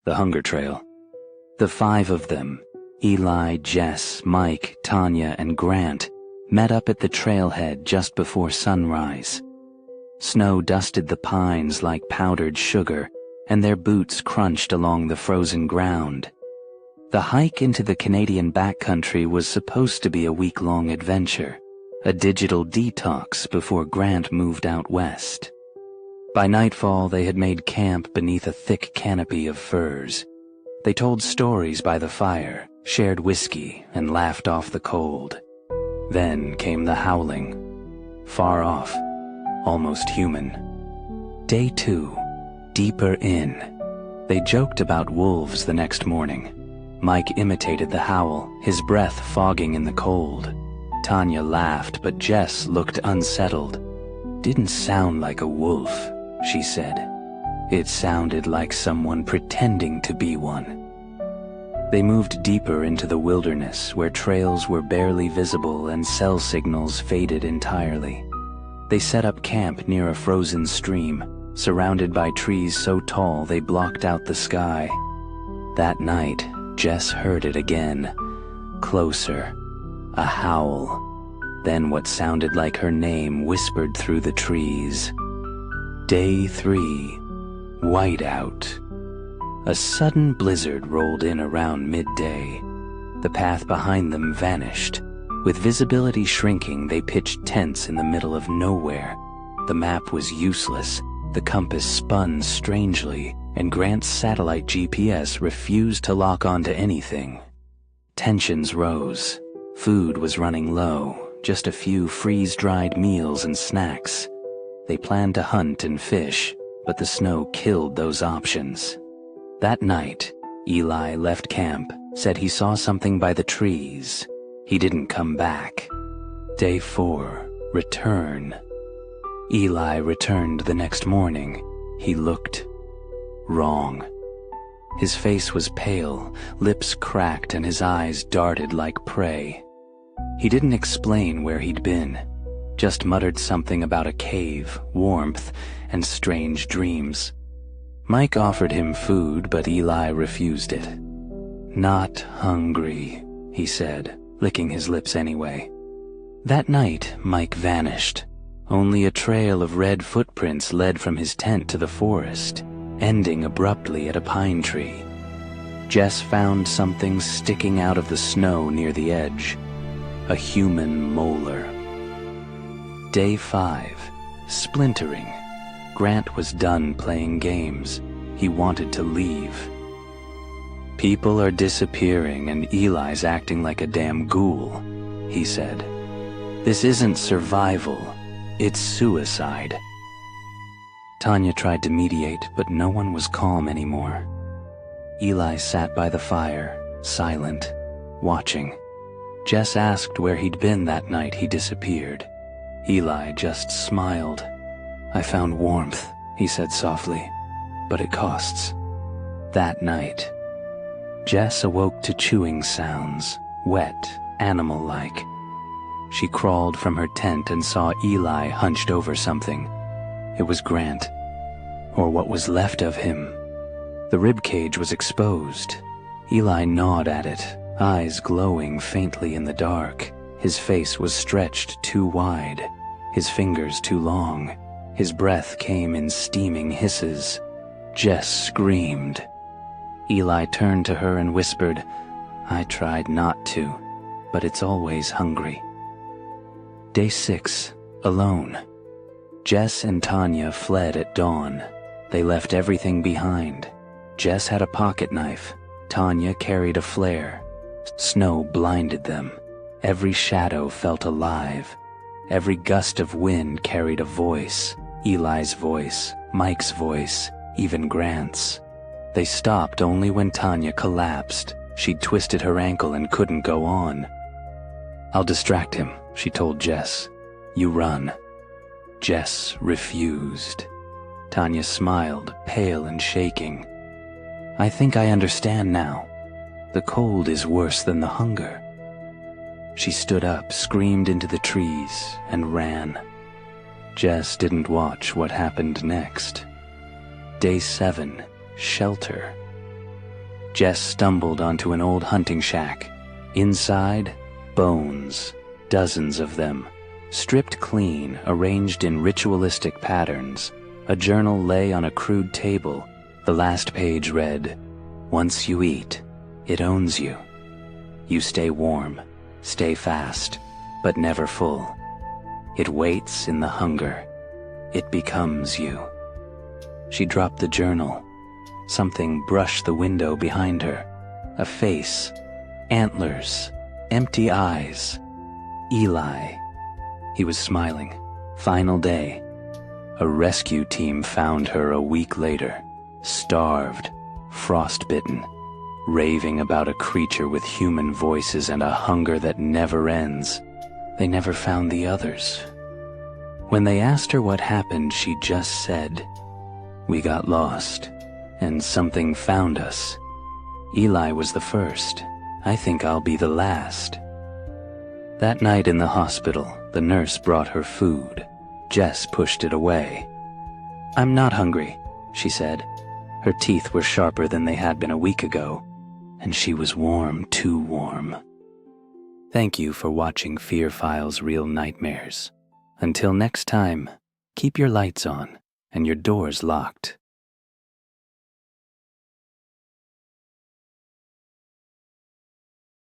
the hunger trail. The five of them, Eli, Jess, Mike, Tanya, and Grant, met up at the trailhead just before sunrise. Snow dusted the pines like powdered sugar, and their boots crunched along the frozen ground. The hike into the Canadian backcountry was supposed to be a week-long adventure, a digital detox before Grant moved out west. By nightfall, they had made camp beneath a thick canopy of firs. They told stories by the fire, shared whiskey, and laughed off the cold. Then came the howling. Far off, almost human. Day 2, deeper in. They joked about wolves the next morning. Mike imitated the howl, his breath fogging in the cold. Tanya laughed, but Jess looked unsettled. "Didn't sound like a wolf," she said. "It sounded like someone pretending to be one." They moved deeper into the wilderness, where trails were barely visible and cell signals faded entirely. They set up camp near a frozen stream, surrounded by trees so tall they blocked out the sky. That night, Jess heard it again, closer, a howl, then what sounded like her name whispered through the trees. Day 3, whiteout. A sudden blizzard rolled in around midday. The path behind them vanished. With visibility shrinking, they pitched tents in the middle of nowhere. The map was useless, the compass spun strangely, and Grant's satellite GPS refused to lock onto anything. Tensions rose. Food was running low, just a few freeze-dried meals and snacks. They planned to hunt and fish, but the snow killed those options. That night, Eli left camp, said he saw something by the trees. He didn't come back. Day 4, return. Eli returned the next morning. He looked wrong. His face was pale, lips cracked, and his eyes darted like prey. He didn't explain where he'd been, just muttered something about a cave, warmth, and strange dreams. Mike offered him food, but Eli refused it. "Not hungry," he said, licking his lips anyway. That night, Mike vanished. Only a trail of red footprints led from his tent to the forest, ending abruptly at a pine tree. Jess found something sticking out of the snow near the edge. A human molar. Day 5, splintering. Grant was done playing games. He wanted to leave. "People are disappearing and Eli's acting like a damn ghoul," he said. "This isn't survival, it's suicide." Tanya tried to mediate, but no one was calm anymore. Eli sat by the fire, silent, watching. Jess asked where he'd been that night he disappeared. Eli just smiled. "I found warmth," he said softly, "but it costs." That night, Jess awoke to chewing sounds, wet, animal-like. She crawled from her tent and saw Eli hunched over something. It was Grant, or what was left of him. The ribcage was exposed. Eli gnawed at it, eyes glowing faintly in the dark. His face was stretched too wide, his fingers too long. His breath came in steaming hisses. Jess screamed. Eli turned to her and whispered, "I tried not to, but it's always hungry." Day 6, alone. Jess and Tanya fled at dawn. They left everything behind. Jess had a pocket knife. Tanya carried a flare. Snow blinded them. Every shadow felt alive. Every gust of wind carried a voice. Eli's voice, Mike's voice, even Grant's. They stopped only when Tanya collapsed. She'd twisted her ankle and couldn't go on. "I'll distract him," she told Jess. "You run." Jess refused. Tanya smiled, pale and shaking. "I think I understand now. The cold is worse than the hunger." She stood up, screamed into the trees, and ran. Jess didn't watch what happened next. Day 7, shelter. Jess stumbled onto an old hunting shack. Inside, bones, dozens of them, stripped clean, arranged in ritualistic patterns. A journal lay on a crude table. The last page read, "Once you eat, it owns you. You stay warm, stay fast, but never full. It waits in the hunger. It becomes you." She dropped the journal. Something brushed the window behind her. A face, antlers, empty eyes. Eli. He was smiling. Final day. A rescue team found her a week later, starved, frostbitten, raving about a creature with human voices and a hunger that never ends. They never found the others. When they asked her what happened, she just said, "We got lost, and something found us. Eli was the first. I think I'll be the last." That night in the hospital, the nurse brought her food. Jess pushed it away. "I'm not hungry," she said. Her teeth were sharper than they had been a week ago, and she was warm, too warm. Thank you for watching Fear Files Real Nightmares. Until next time, keep your lights on and your doors locked.